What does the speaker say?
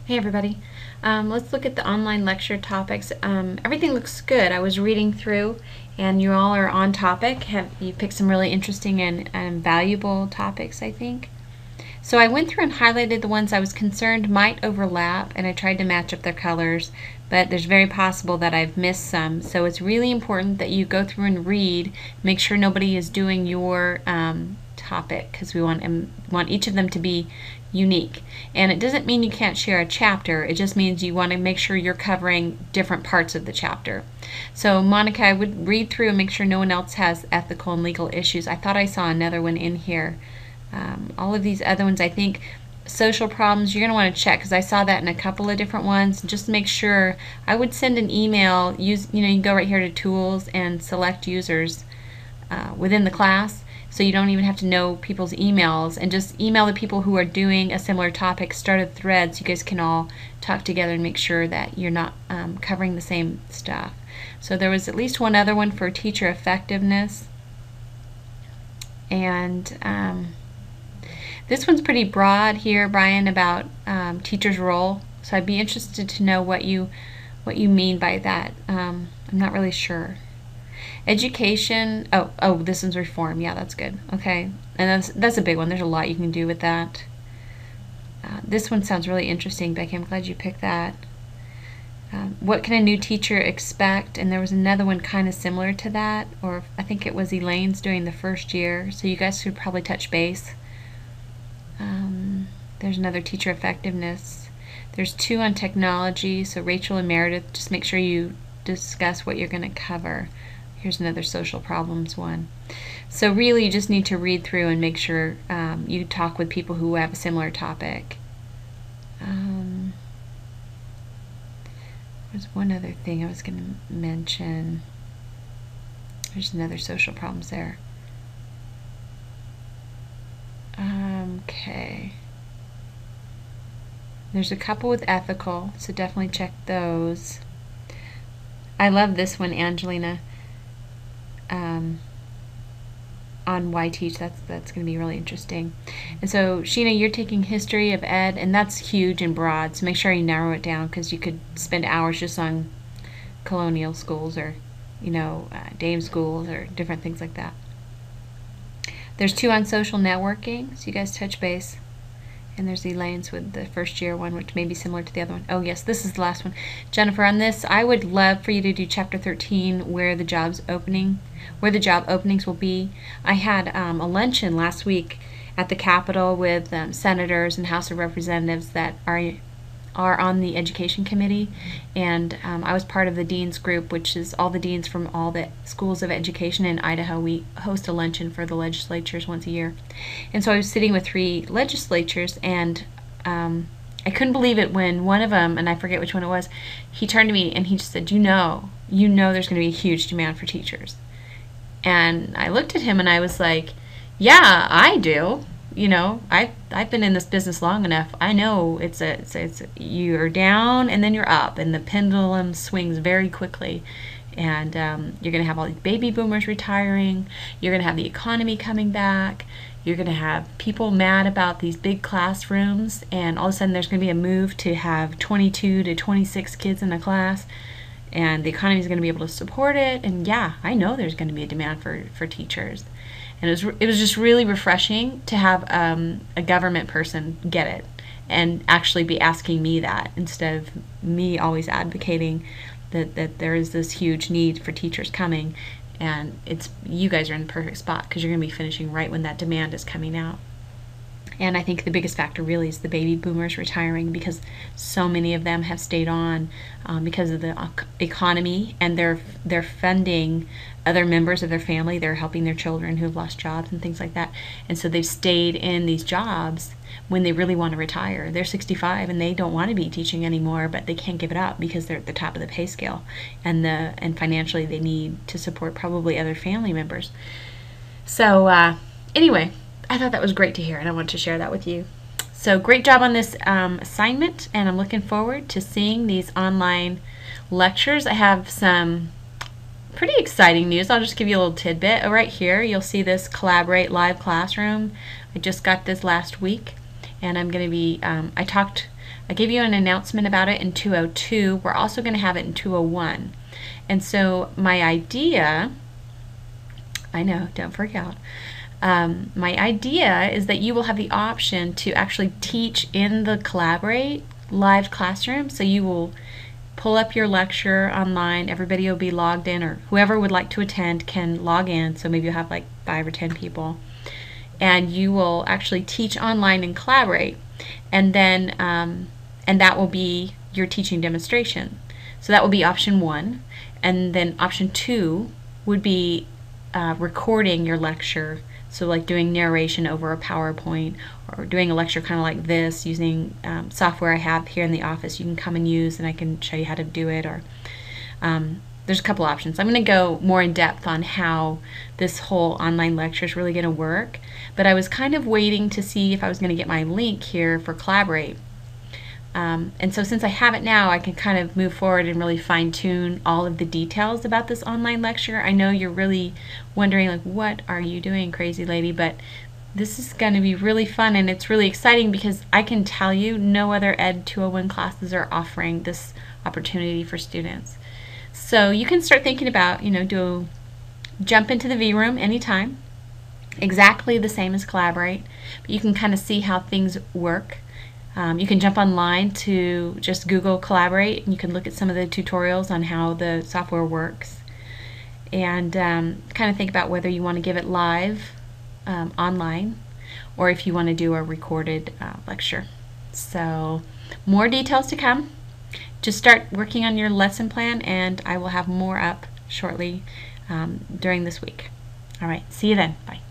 Hey everybody. Let's look at the online lecture topics. Everything looks good. I was reading through and you all are on topic. You picked some really interesting and valuable topics, I think. So I went through and highlighted the ones I was concerned might overlap and I tried to match up their colors, but there's very possible that I've missed some. So it's really important that you go through and read, make sure nobody is doing your topic because we want each of them to be unique. And it doesn't mean you can't share a chapter, it just means you want to make sure you're covering different parts of the chapter. So Monica, I would read through and make sure no one else has ethical and legal issues. I thought I saw another one in here. All of these other ones, I think social problems, you're going to want to check because I saw that in a couple of different ones. Just make sure. I would send an email. You can go right here to tools and select users within the class, so you don't even have to know people's emails, and just email the people who are doing a similar topic, start a thread so you guys can all talk together and make sure that you're not covering the same stuff. So there was at least one other one for teacher effectiveness, and this one's pretty broad here, Brian, about teacher's role. So I'd be interested to know what you mean by that. I'm not really sure. Education. Oh, this one's reform. Yeah, that's good. Okay, and that's a big one. There's a lot you can do with that. This one sounds really interesting, Becky. I'm glad you picked that. What can a new teacher expect? And there was another one kind of similar to that, or I think it was Elaine's doing the first year. So you guys should probably touch base. There's another teacher effectiveness. There's two on technology. So Rachel and Meredith, just make sure you discuss what you're going to cover. Here's another social problems one. So really you just need to read through and make sure you talk with people who have a similar topic. There's one other thing I was going to mention. There's another social problems there. Okay. There's a couple with ethical, so definitely check those. I love this one, Angelina, on why teach. That's going to be really interesting. And so, Sheena, you're taking history of ed, and that's huge and broad, so make sure you narrow it down because you could spend hours just on colonial schools or, dame schools or different things like that. There's two on social networking, so you guys touch base. And there's Elaine's with the first year one, which may be similar to the other one. Oh yes, this is the last one. Jennifer, on this, I would love for you to do chapter 13 where the job openings will be. I had a luncheon last week at the Capitol with senators and House of Representatives that are on the education committee, and I was part of the dean's group, which is all the deans from all the schools of education in Idaho. We host a luncheon for the legislatures once a year, and so I was sitting with 3 legislatures, and I couldn't believe it when one of them, and I forget which one it was, he turned to me and he just said, you know there's going to be a huge demand for teachers. And I looked at him and I was like, yeah, I do. I've been in this business long enough. I know it's you're down and then you're up, and the pendulum swings very quickly. And you're going to have all these baby boomers retiring. You're going to have the economy coming back. You're going to have people mad about these big classrooms, and all of a sudden there's going to be a move to have 22 to 26 kids in a class, and the economy is going to be able to support it. And yeah, I know there's going to be a demand for teachers. And it was just really refreshing to have a government person get it and actually be asking me that instead of me always advocating that there is this huge need for teachers coming. And you guys are in the perfect spot because you're going to be finishing right when that demand is coming out. And I think the biggest factor really is the baby boomers retiring, because so many of them have stayed on because of the economy, and they're funding other members of their family. They're helping their children who have lost jobs and things like that. And so they've stayed in these jobs when they really want to retire. They're 65 and they don't want to be teaching anymore, but they can't give it up because they're at the top of the pay scale, and financially they need to support probably other family members. So anyway, I thought that was great to hear, and I wanted to share that with you. So great job on this assignment, and I'm looking forward to seeing these online lectures. I have some pretty exciting news. I'll just give you a little tidbit. Right here, you'll see this Collaborate Live Classroom. I just got this last week, and I'm going to be, I gave you an announcement about it in 202. We're also going to have it in 201. And so my idea, I know, don't freak out. My idea is that you will have the option to actually teach in the Collaborate live classroom. So you will pull up your lecture online. Everybody will be logged in, or whoever would like to attend can log in. So maybe you'll have like 5 or 10 people. And you will actually teach online and Collaborate. And then, and that will be your teaching demonstration. So that will be option 1. And then option 2 would be recording your lecture. So like doing narration over a PowerPoint, or doing a lecture kind of like this using software I have here in the office you can come and use, and I can show you how to do it. Or there's a couple options. I'm going to go more in depth on how this whole online lecture is really going to work, but I was kind of waiting to see if I was going to get my link here for Collaborate. And so since I have it now, I can kind of move forward and really fine-tune all of the details about this online lecture. I know you're really wondering, like, what are you doing, crazy lady? But this is going to be really fun, and it's really exciting because I can tell you no other Ed 201 classes are offering this opportunity for students. So you can start thinking about, jump into the V-Room anytime, exactly the same as Collaborate, but you can kind of see how things work. You can jump online to just Google Collaborate, and you can look at some of the tutorials on how the software works, and kind of think about whether you want to give it live online, or if you want to do a recorded lecture. So more details to come. Just start working on your lesson plan, and I will have more up shortly during this week. All right, see you then. Bye.